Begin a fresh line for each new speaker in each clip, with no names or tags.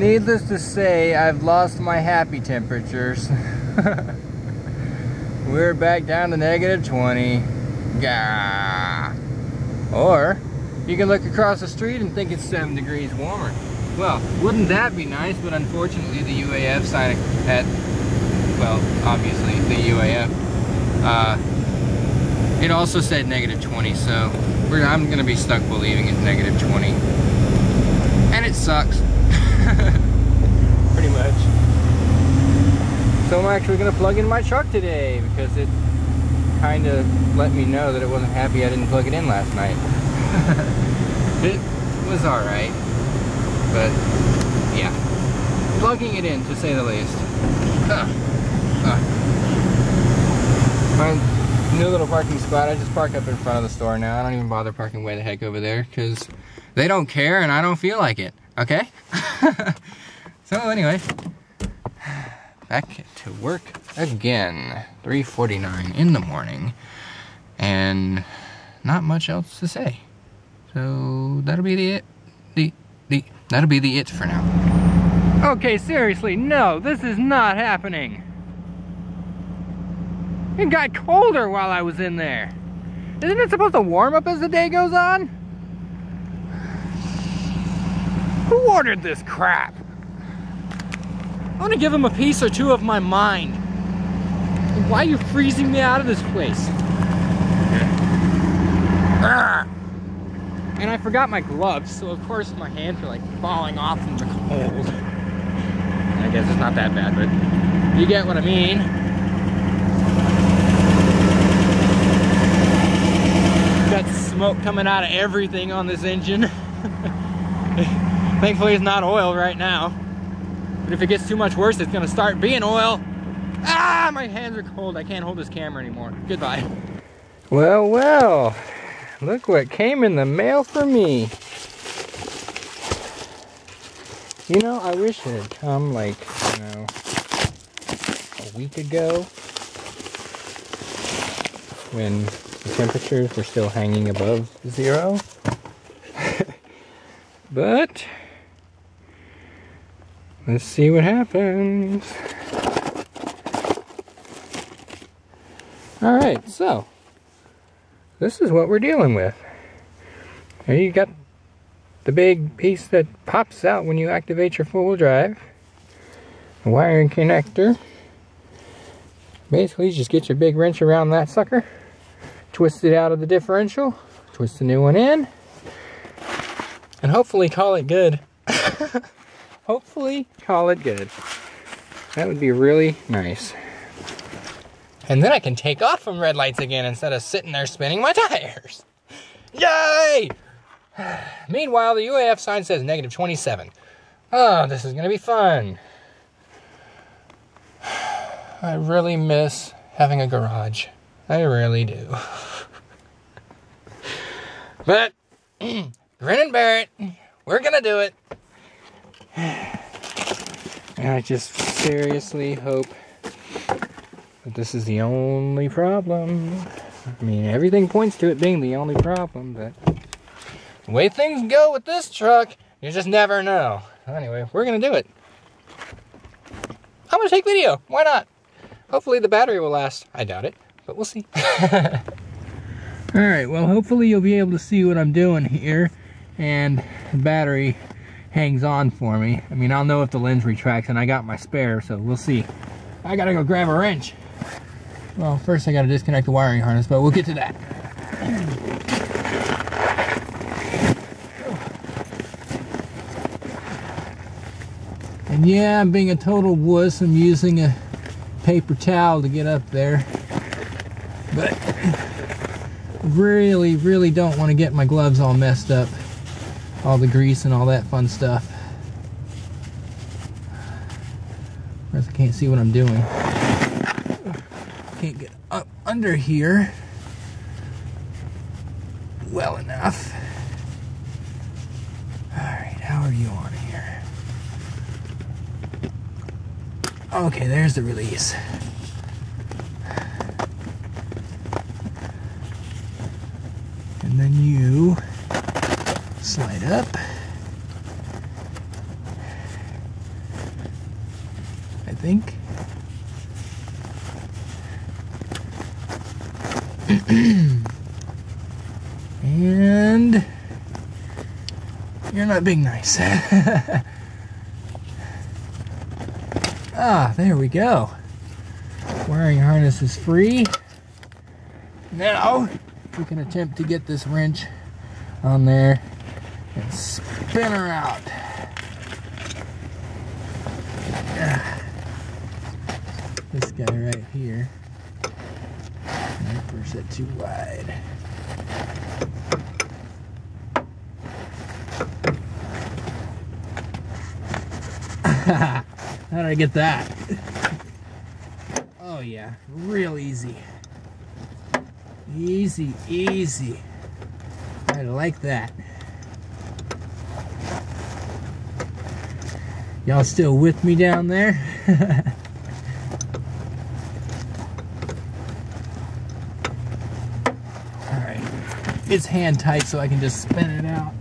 needless to say, I've lost my happy temperatures. We're back down to -20. Gah. Or you can look across the street and think it's 7 degrees warmer. Well, wouldn't that be nice? But unfortunately the UAF sign at, well, obviously the UAF, it also said -20, so I'm gonna be stuck believing it's -20. And it sucks. Pretty much. So I'm actually gonna plug in my truck today because it kind of let me know that it wasn't happy I didn't plug it in last night. It was alright, but yeah, plugging it in to say the least. My new little parking spot, I just park up in front of the store now. I don't even bother parking way the heck over there because they don't care and I don't feel like it, okay? So anyway, back to work again. 3:49 in the morning, and not much else to say. So that'll be the that'll be the it for now. Okay, seriously, no, this is not happening. It got colder while I was in there. Isn't it supposed to warm up as the day goes on? Who ordered this crap? I want to give him a piece or two of my mind. Why are you freezing me out of this place? And I forgot my gloves, so of course my hands are like falling off from the cold. I guess it's not that bad, but you get what I mean. Got smoke coming out of everything on this engine. Thankfully it's not oil right now. But if it gets too much worse, it's gonna start being oil. Ah, my hands are cold. I can't hold this camera anymore. Goodbye. Well, well, look what came in the mail for me. You know, I wish it had come like, you know, a week ago when the temperatures were still hanging above 0. But let's see what happens. Alright, so this is what we're dealing with. Here you got the big piece that pops out when you activate your four-wheel drive. A wiring connector. Basically, you just get your big wrench around that sucker, twist it out of the differential, twist the new one in, and hopefully call it good. Hopefully call it good. That would be really nice. And then I can take off from red lights again instead of sitting there spinning my tires. Yay! Meanwhile, the UAF sign says -27. Oh, this is gonna be fun. I really miss having a garage. I really do. But, grin and bear it. We're gonna do it. And I just seriously hope that this is the only problem. I mean, everything points to it being the only problem, but the way things go with this truck, you just never know. Anyway, we're gonna do it. I'm gonna take video. Why not? Hopefully the battery will last. I doubt it, but we'll see. Alright, well, hopefully you'll be able to see what I'm doing here, and the battery hangs on for me. I mean, I'll know if the lens retracts, and I got my spare, so we'll see. I gotta go grab a wrench. Well, first I gotta disconnect the wiring harness, but we'll get to that. And yeah, I'm being a total wuss. I'm using a paper towel to get up there. But really, really don't want to get my gloves all messed up. All the grease and all that fun stuff. Whereas I can't see what I'm doing. Can't get up under here well enough. Alright, how are you on here? Okay, there's the release. And then you slide up. think. And you're not being nice. Ah, there we go. Wiring harness is free. Now we can attempt to get this wrench on there and spin her out. This guy right here. Or is it too wide? How did I get that? Oh yeah, real easy. Easy, easy. I like that. Y'all still with me down there? Alright. It's hand tight so I can just spin it out.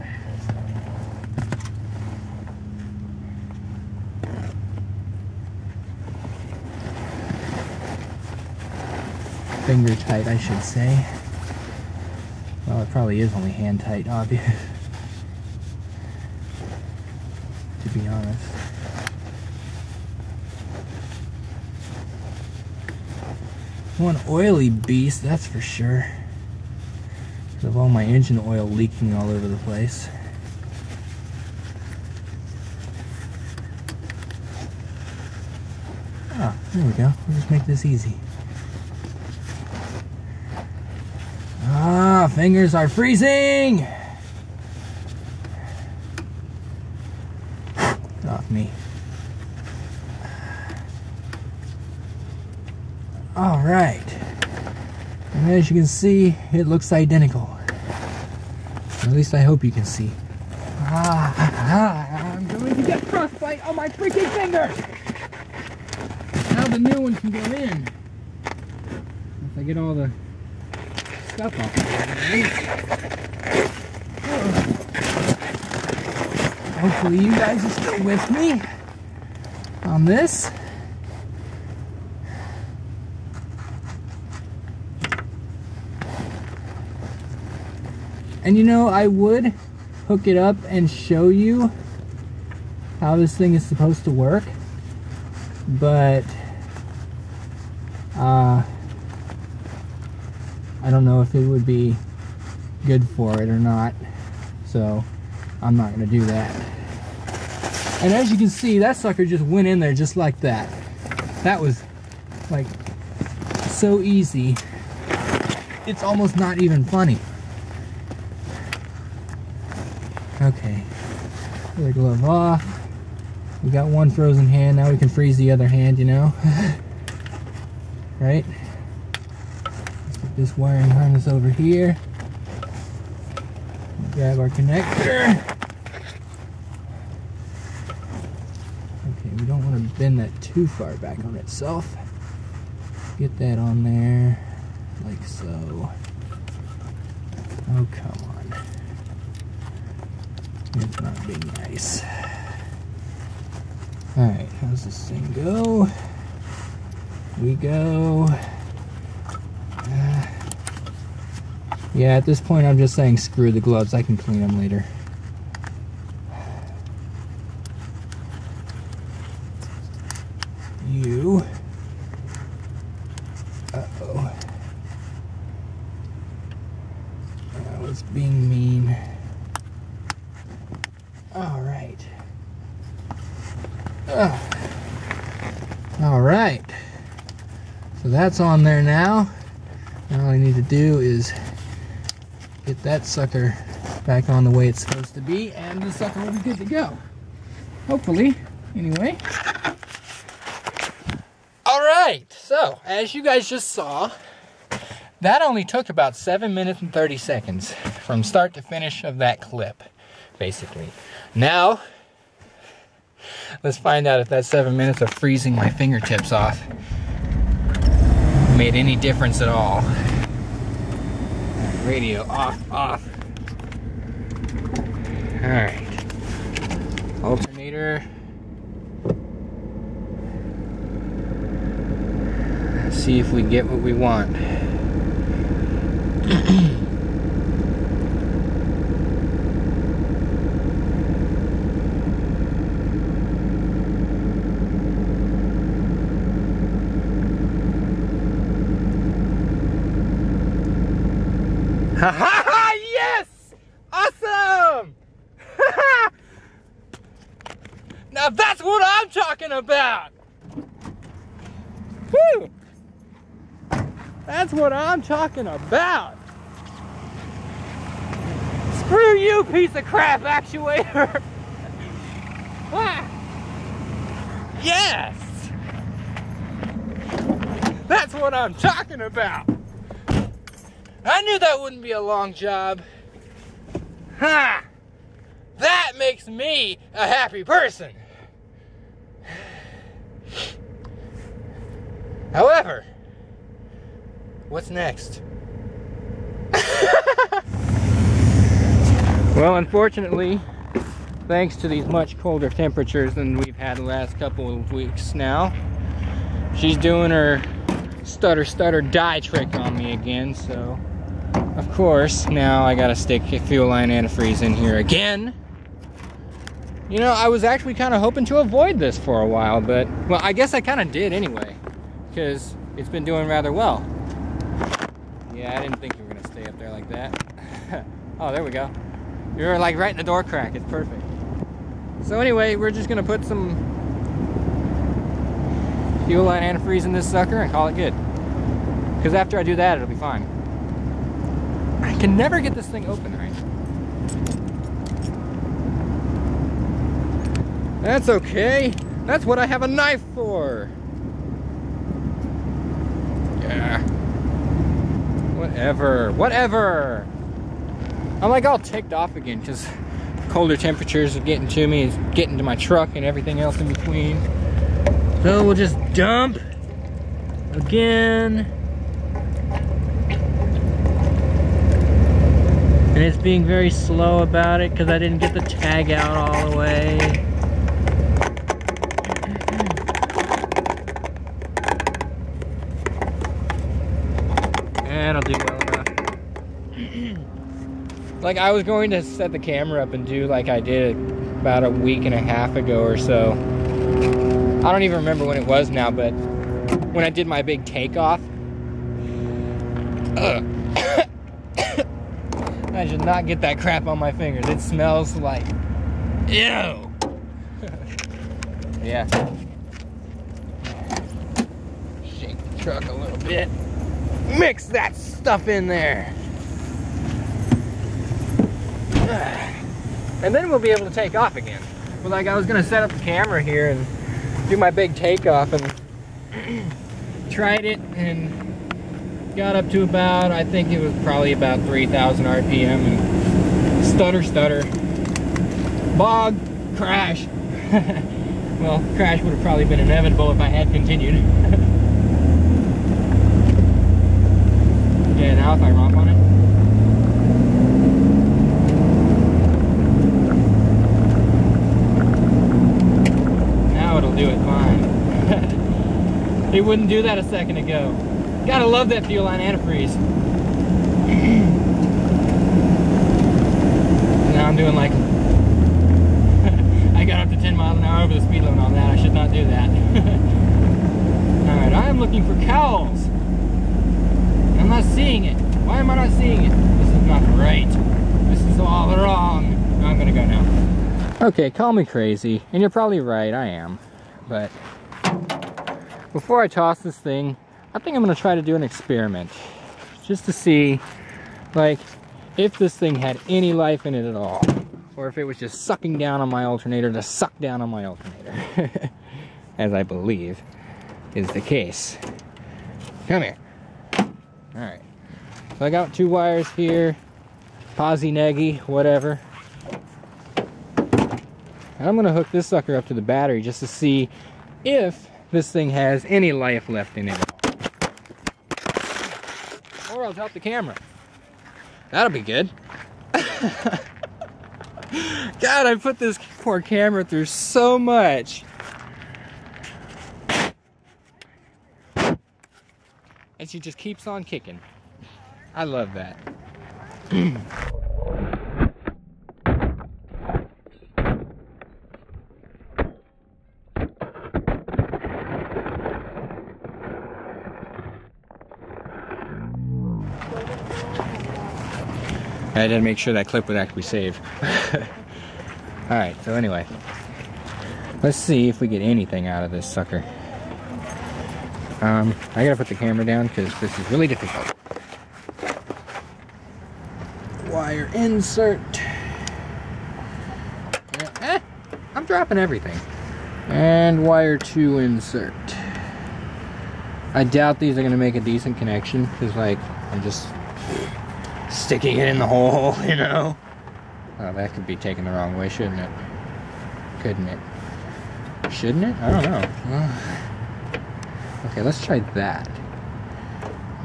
Finger tight, I should say. Well, it probably is only hand tight, obvious. To be honest. One oily beast, that's for sure. Because of all my engine oil leaking all over the place. Ah, there we go. We'll just make this easy. Ah, fingers are freezing! Get off me. Alright. And as you can see, it looks identical. Or at least I hope you can see. I'm going to get frostbite on my freaking finger! Now the new one can go in. If I get all the stuff off. Hopefully you guys are still with me on this. And you know, I would hook it up and show you how this thing is supposed to work, but I don't know if it would be good for it or not, so I'm not going to do that. And as you can see, that sucker just went in there just like that. That was like so easy, it's almost not even funny. Okay, other glove off. We got one frozen hand, now we can freeze the other hand, you know? Right? Let's get this wiring harness over here. Grab our connector. Okay, we don't want to bend that too far back on itself. Get that on there, like so. Oh, come on. It's not being nice. Alright, how's this thing go? We go. Yeah, at this point I'm just saying screw the gloves, I can clean them later. You. Uh-oh. That was being mean. Alright. Alright. So that's on there now. And all I need to do is get that sucker back on the way it's supposed to be, and the sucker will be good to go. Hopefully, anyway. Alright, so as you guys just saw, that only took about 7 minutes and 30 seconds from start to finish of that clip, basically. Now, let's find out if that 7 minutes of freezing my fingertips off made any difference at all. Radio off. Alright. Alternator. Let's see if we get what we want. Yes! Awesome! Now that's what I'm talking about! Woo! That's what I'm talking about! Screw you, piece of crap actuator! Yes! That's what I'm talking about! I knew that wouldn't be a long job. Ha! That makes me a happy person. However, what's next? Well, unfortunately, thanks to these much colder temperatures than we've had the last couple of weeks now, she's doing her stutter die trick on me again, so of course now I gotta stick fuel line antifreeze in here again. You know, I was actually kind of hoping to avoid this for a while, but well, I guess I kind of did anyway, because it's been doing rather well. Yeah, I didn't think you were gonna stay up there like that. Oh, there we go. You're like right in the door crack. It's perfect. So anyway, we're just gonna put some fuel line antifreeze in this sucker and call it good. Because after I do that, it'll be fine. I can never get this thing open right. That's okay. That's what I have a knife for. Yeah. Whatever. I'm like all ticked off again because colder temperatures are getting to me, it's getting to my truck and everything else in between. So we'll just dump again. And it's being very slow about it because I didn't get the tag out all the way. That'll do well enough. Like I was going to set the camera up and do like I did about a week and a half ago or so. I don't even remember when it was now, but when I did my big takeoff. I should not get that crap on my fingers. It smells like ew. Yeah. Shake the truck a little bit. Mix that stuff in there. And then we'll be able to take off again. But like I was gonna set up the camera here and do my big takeoff and tried it and got up to about, I think it was probably about 3,000 RPM and stutter, bog, crash. Well, crash would have probably been inevitable if I had continued. Yeah, now if I romp on it. Now it'll do it fine. It wouldn't do that a second ago. Gotta love that fuel line antifreeze. Now I'm doing like I got up to 10 miles an hour over the speed limit on that. I should not do that. Alright, I am looking for cows. I'm not seeing it. Why am I not seeing it? This is not right. This is all wrong. No, I'm gonna go now. Okay, call me crazy, and you're probably right, I am. But before I toss this thing, I think I'm gonna try to do an experiment. Just to see, like, if this thing had any life in it at all. Or if it was just sucking down on my alternator to suck down on my alternator. As I believe is the case. Come here. Alright. So I got 2 wires here. Posy-neggy, whatever. And I'm gonna hook this sucker up to the battery just to see if this thing has any life left in it. Or I'll drop the camera. That'll be good. God, I put this poor camera through so much. and she just keeps on kicking. I love that. I had to make sure that clip would actually save. Alright, so anyway. Let's see if we get anything out of this sucker. I gotta put the camera down because this is really difficult. Wire insert. Yeah, I'm dropping everything. And wire 2 insert. I doubt these are gonna make a decent connection because, like, I'm just sticking it in the hole, you know? Oh, that could be taken the wrong way, shouldn't it? Couldn't it? Shouldn't it? I don't know. Okay, let's try that.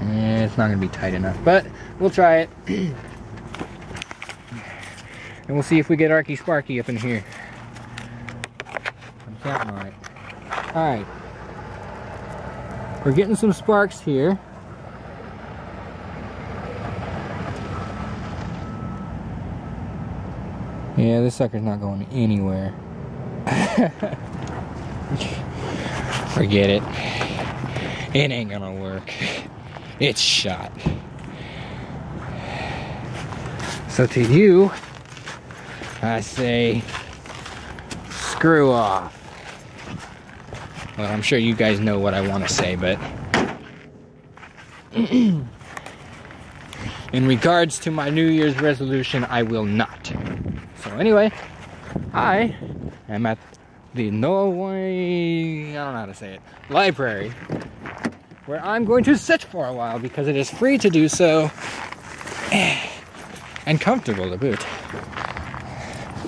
It's not going to be tight enough, but we'll try it. And we'll see if we get Arky Sparky up in here. I'm counting on it. Alright. We're getting some sparks here. Yeah, this sucker's not going anywhere. Forget it. It ain't gonna work. It's shot. So to you, I say, screw off. Well, I'm sure you guys know what I want to say, but in regards to my New Year's resolution, I will not. So anyway, I am at the Norway, I don't know how to say it, library, where I'm going to sit for a while because it is free to do so and comfortable to boot.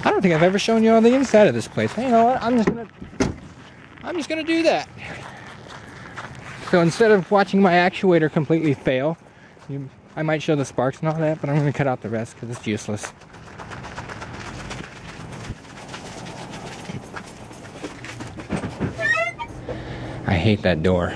I don't think I've ever shown you on the inside of this place. You know what? I'm just gonna do that. So instead of watching my actuator completely fail, I might show the sparks and all that, but I'm gonna cut out the rest because it's useless. I hate that door.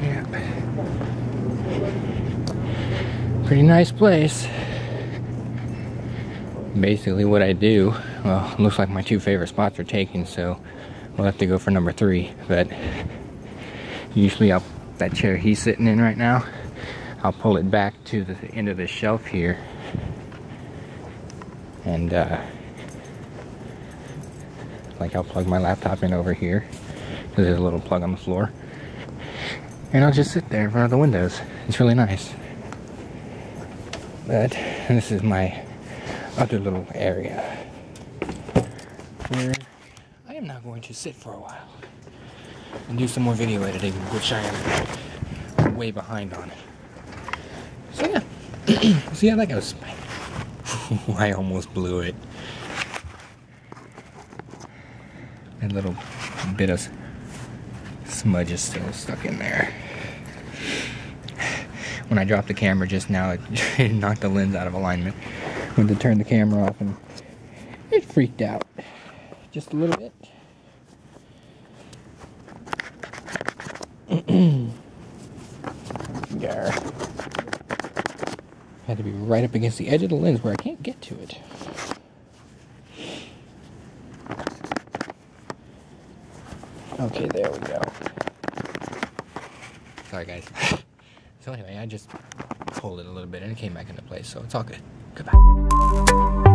Yep. Pretty nice place. Basically what I do, well, it looks like my 2 favorite spots are taken, so we'll have to go for number 3, but usually that chair he's sitting in right now, I'll pull it back to the end of the shelf here, and like I'll plug my laptop in over here, because there's a little plug on the floor, and I'll just sit there in front of the windows. It's really nice. But this is my other little area where I am now going to sit for a while and do some more video editing, which I am way behind on. So yeah, we'll see how that goes. I almost blew it. A little bit of smudge is still stuck in there. When I dropped the camera just now, it knocked the lens out of alignment. Went to turn the camera off and it freaked out just a little bit. There. Had to be right up against the edge of the lens where I can't get to it. Okay, there we go. Sorry guys. So anyway, I just pulled it a little bit and it came back into place, so it's all good. Goodbye.